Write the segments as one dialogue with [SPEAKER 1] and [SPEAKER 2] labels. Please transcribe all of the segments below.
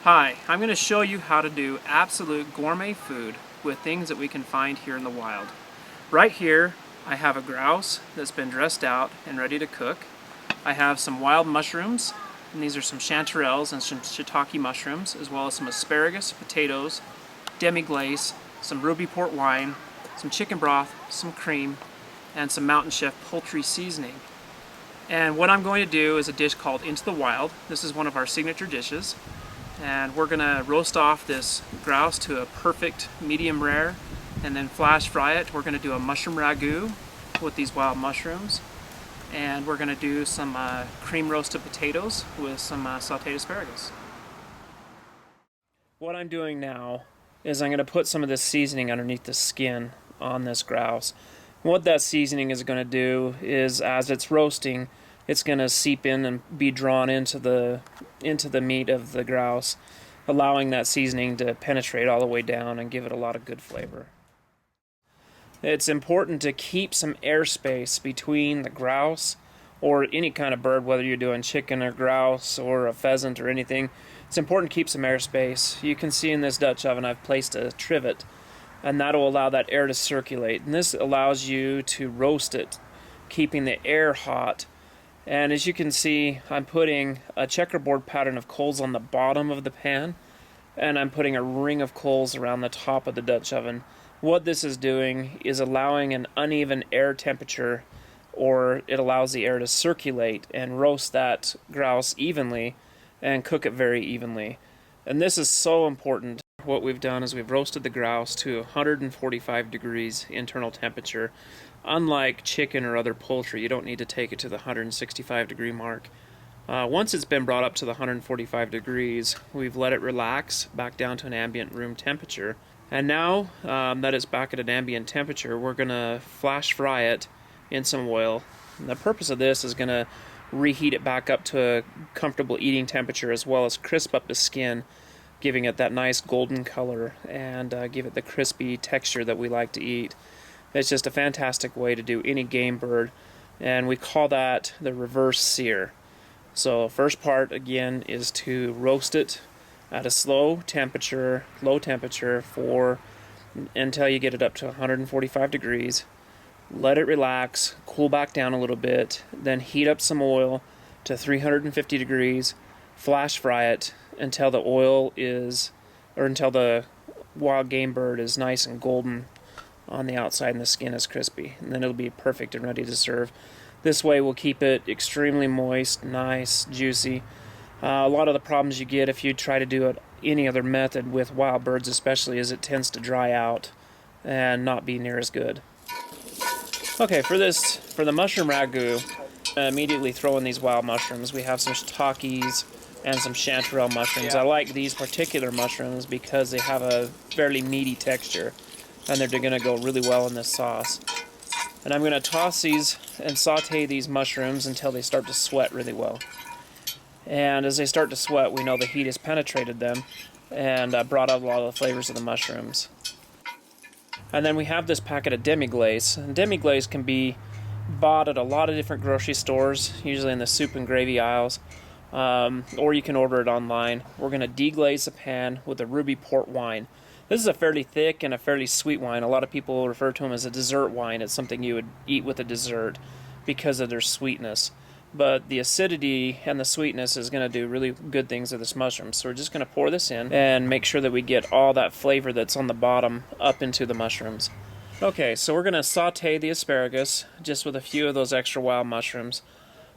[SPEAKER 1] Hi, I'm going to show you how to do absolute gourmet food with things that we can find here in the wild. Right here, I have a grouse that's been dressed out and ready to cook. I have some wild mushrooms, and these are some chanterelles and some shiitake mushrooms, as well as some asparagus, potatoes, demi-glace, some ruby port wine, some chicken broth, some cream, and some Mountain Chef poultry seasoning. And what I'm going to do is a dish called Into the Wild. This is one of our signature dishes. And we're gonna roast off this grouse to a perfect medium rare and then flash fry it. We're gonna do a mushroom ragu with these wild mushrooms, and we're gonna do some cream roasted potatoes with some sauteed asparagus. What I'm doing now is I'm gonna put some of this seasoning underneath the skin on this grouse. What that seasoning is gonna do is, as it's roasting, it's going to seep in and be drawn into the meat of the grouse, allowing that seasoning to penetrate all the way down and give it a lot of good flavor. It's important to keep some airspace between the grouse or any kind of bird, whether you're doing chicken or grouse or a pheasant or anything. It's important to keep some airspace. You can see in this Dutch oven I've placed a trivet, and that'll allow that air to circulate. And this allows you to roast it, keeping the air hot. And as you can see, I'm putting a checkerboard pattern of coals on the bottom of the pan, and I'm putting a ring of coals around the top of the Dutch oven. What this is doing is allowing an uneven air temperature, or it allows the air to circulate and roast that grouse evenly and cook it very evenly. And this is so important. What we've done is we've roasted the grouse to 145 degrees internal temperature. Unlike chicken or other poultry, you don't need to take it to the 165 degree mark. Once it's been brought up to the 145 degrees, we've let it relax back down to an ambient room temperature. And now that it's back at an ambient temperature, we're going to flash fry it in some oil. And the purpose of this is going to reheat it back up to a comfortable eating temperature, as well as crisp up the skin, giving it that nice golden color and give it the crispy texture that we like to eat. It's just a fantastic way to do any game bird, and we call that the reverse sear. So first part again is to roast it at a low temperature for until you get it up to 145 degrees. Let it relax, cool back down a little bit, then heat up some oil to 350 degrees, flash fry it until the oil is, or until the wild game bird is nice and golden on the outside and the skin is crispy, and then it'll be perfect and ready to serve. This way we'll keep it extremely moist, nice, juicy. A lot of the problems you get if you try to do it any other method with wild birds especially is it tends to dry out and not be near as good. Okay, for the mushroom ragu, immediately throw in these wild mushrooms. We have some shiitakes and some chanterelle mushrooms. I like these particular mushrooms because they have a fairly meaty texture, and they're going to go really well in this sauce. And I'm going to toss these and saute these mushrooms until they start to sweat really well. And as they start to sweat, we know the heat has penetrated them and brought out a lot of the flavors of the mushrooms. And then we have this packet of demi-glace. And demi-glace can be bought at a lot of different grocery stores, usually in the soup and gravy aisles, or you can order it online. We're going to deglaze the pan with a ruby port wine. This is a fairly thick and a fairly sweet wine. A lot of people refer to them as a dessert wine. It's something you would eat with a dessert because of their sweetness. But the acidity and the sweetness is going to do really good things with this mushroom. So we're just going to pour this in and make sure that we get all that flavor that's on the bottom up into the mushrooms. Okay, so we're going to saute the asparagus just with a few of those extra wild mushrooms.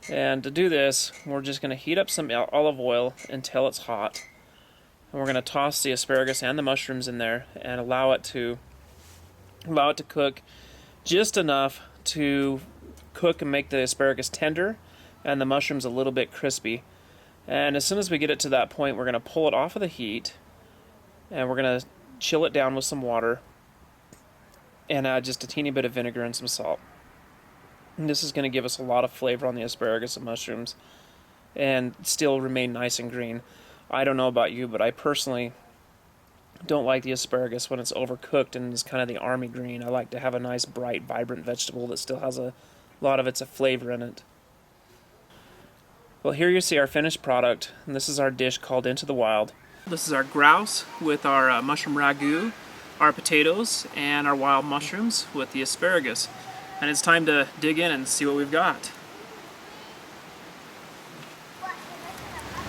[SPEAKER 1] And to do this, we're just going to heat up some olive oil until it's hot. And we're going to toss the asparagus and the mushrooms in there and allow it to cook just enough to cook and make the asparagus tender and the mushrooms a little bit crispy. And as soon as we get it to that point, we're going to pull it off of the heat and we're going to chill it down with some water and add just a teeny bit of vinegar and some salt. And this is going to give us a lot of flavor on the asparagus and mushrooms and still remain nice and green. I don't know about you, but I personally don't like the asparagus when it's overcooked and is kind of the army green. I like to have a nice, bright, vibrant vegetable that still has a lot of its flavor in it. Well, here you see our finished product, and this is our dish called Into the Wild. This is our grouse with our mushroom ragu, our potatoes, and our wild mushrooms with the asparagus. And it's time to dig in and see what we've got.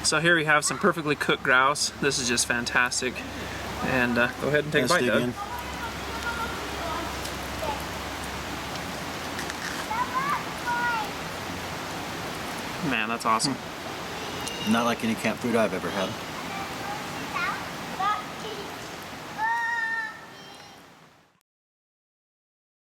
[SPEAKER 1] So here we have some perfectly cooked grouse. This is just fantastic. And go ahead and take a bite, Doug. Man, that's awesome.
[SPEAKER 2] Not like any camp food I've ever had.